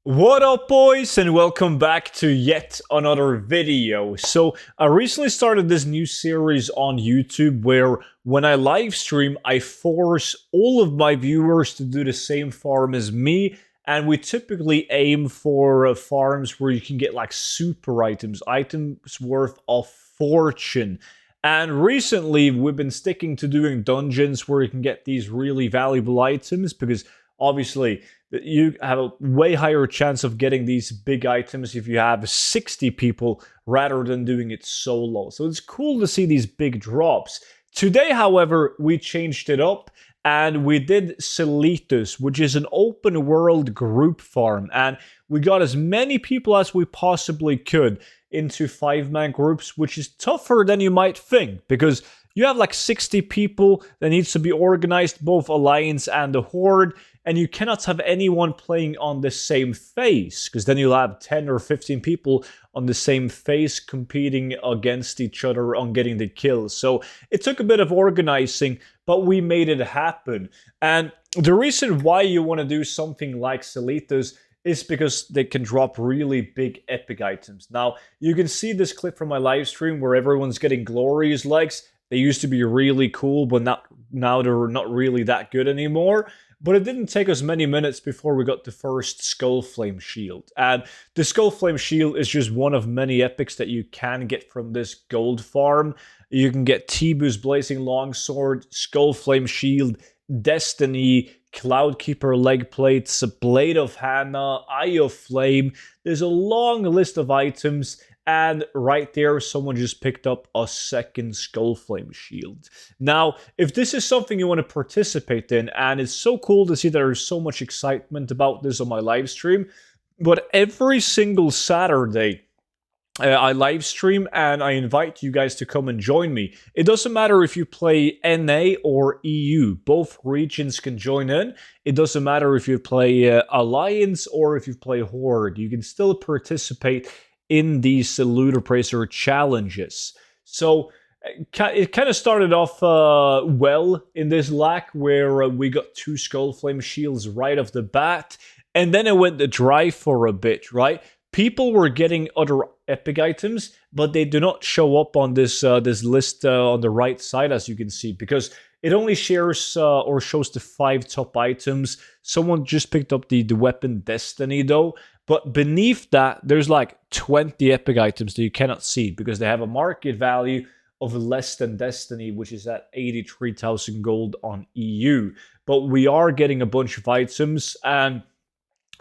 What up, boys, and welcome back to yet another video. So I recently started this new series on YouTube where when I live stream, I force all of my viewers to do the same farm as me, and we typically aim for farms where you can get like super items worth a fortune. And recently, we've been sticking to doing dungeons where you can get these really valuable items because obviously you have a way higher chance of getting these big items if you have 60 people rather than doing it solo. So it's cool to see these big drops. Today, however, we changed it up and we did Silithus, which is an open world group farm. And we got as many people as we possibly could into 5-man groups, which is tougher than you might think because you have like 60 people that needs to be organized, both Alliance and the Horde, and you cannot have anyone playing on the same phase, because then you'll have 10 or 15 people on the same phase competing against each other on getting the kills. So it took a bit of organizing, but we made it happen. And the reason why you want to do something like Silithus is because they can drop really big epic items. Now, you can see this clip from my live stream where everyone's getting glorious legs. They used to be really cool, but now they're not really that good anymore. But it didn't take us many minutes before we got the first Skullflame Shield. And the Skullflame Shield is just one of many epics that you can get from this gold farm. You can get Tibu's Blazing Longsword, Skullflame Shield, Destiny, Cloudkeeper leg plates, Blade of Hannah, Eye of Flame. There's a long list of items. And right there, someone just picked up a second Skullflame Shield. Now, if this is something you want to participate in, and it's so cool to see there's so much excitement about this on my live stream, but every single Saturday, I live stream and I invite you guys to come and join me. It doesn't matter if you play NA or EU. Both regions can join in. It doesn't matter if you play Alliance or if you play Horde. You can still participate in these Ludicrous challenges. So it kind of started off well in this lack where we got 2 Skullflame Shields right off the bat, and then it went dry for a bit, right? People were getting other epic items, but they do not show up on this list on the right side, as you can see, because it only shares or shows the 5 top items. Someone just picked up the weapon Destiny, though. But beneath that, there's like 20 epic items that you cannot see because they have a market value of less than Destiny, which is at 83,000 gold on EU. But we are getting a bunch of items, and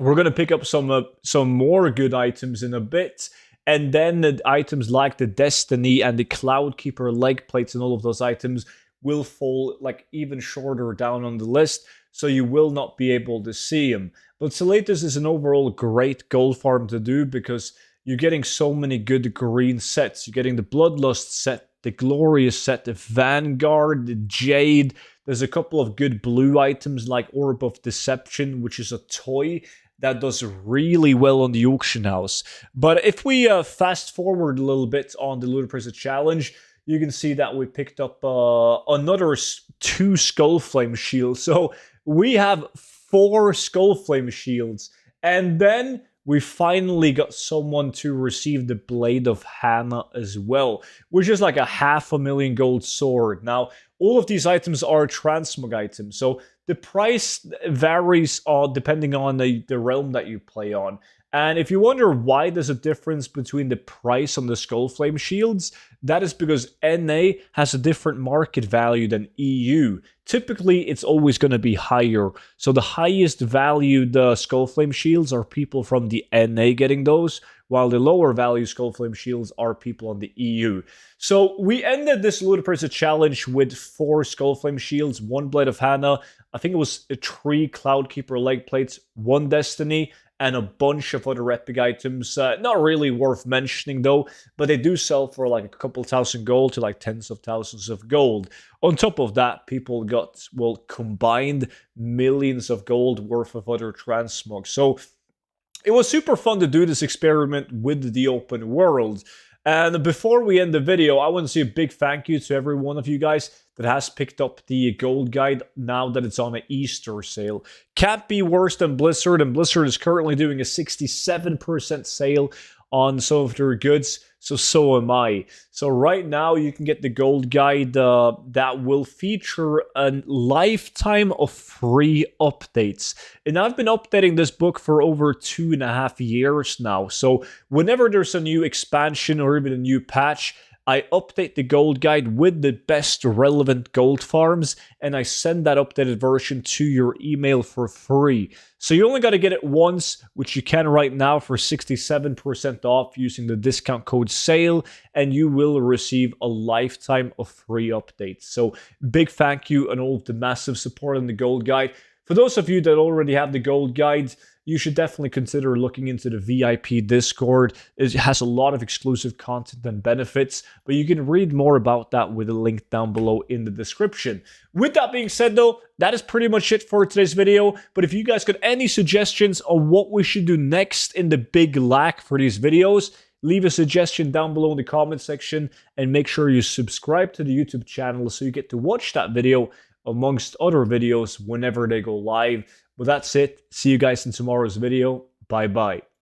we're going to pick up some more good items in a bit. And then the items like the Destiny and the Cloudkeeper leg plates and all of those items will fall like even shorter down on the list, so you will not be able to see them. But Silithus is an overall great gold farm to do because you're getting so many good green sets. You're getting the Bloodlust set, the Glorious set, the Vanguard, the Jade. There's a couple of good blue items like Orb of Deception, which is a toy that does really well on the auction house. But if we fast forward a little bit on the Ludicrous Challenge, you can see that we picked up another 2 Skullflame Shields. So we have 4 Skullflame Shields. And then we finally got someone to receive the Blade of Hannah as well, which is like a 500,000 gold sword. Now, all of these items are transmog items, so the price varies depending on the realm that you play on. And if you wonder why there's a difference between the price on the Skullflame Shields, that is because NA has a different market value than EU. Typically, it's always going to be higher. So the highest valued Skullflame Shields are people from the NA getting those, while the lower value Skullflame Shields are people on the EU. So we ended this Ludicrous Challenge with 4 Skullflame Shields, 1 Blade of Hannah, I think it was 3 Cloudkeeper leg plates, 1 Destiny, and a bunch of other epic items. Not really worth mentioning though, but they do sell for like a couple thousand gold to like tens of thousands of gold. On top of that, people got, well, combined millions of gold worth of other transmogs. So it was super fun to do this experiment with the open world. And before we end the video, I want to say a big thank you to every one of you guys that has picked up the gold guide now that it's on an Easter sale. Can't be worse than Blizzard, and Blizzard is currently doing a 67% sale on some of their goods, so am I. So right now you can get the gold guide that will feature a lifetime of free updates. And I've been updating this book for over 2.5 years now. So whenever there's a new expansion or even a new patch, I update the gold guide with the best relevant gold farms, and I send that updated version to your email for free. So you only got to get it once, which you can right now for 67% off using the discount code SALE, and you will receive a lifetime of free updates. So big thank you and all of the massive support on the gold guide. For those of you that already have the gold guide, you should definitely consider looking into the VIP Discord. It has a lot of exclusive content and benefits, but you can read more about that with a link down below in the description. With that being said though, that is pretty much it for today's video. But if you guys got any suggestions on what we should do next in the big lack for these videos, leave a suggestion down below in the comment section, and make sure you subscribe to the YouTube channel so you get to watch that video amongst other videos whenever they go live. But that's it. See you guys in tomorrow's video. Bye bye.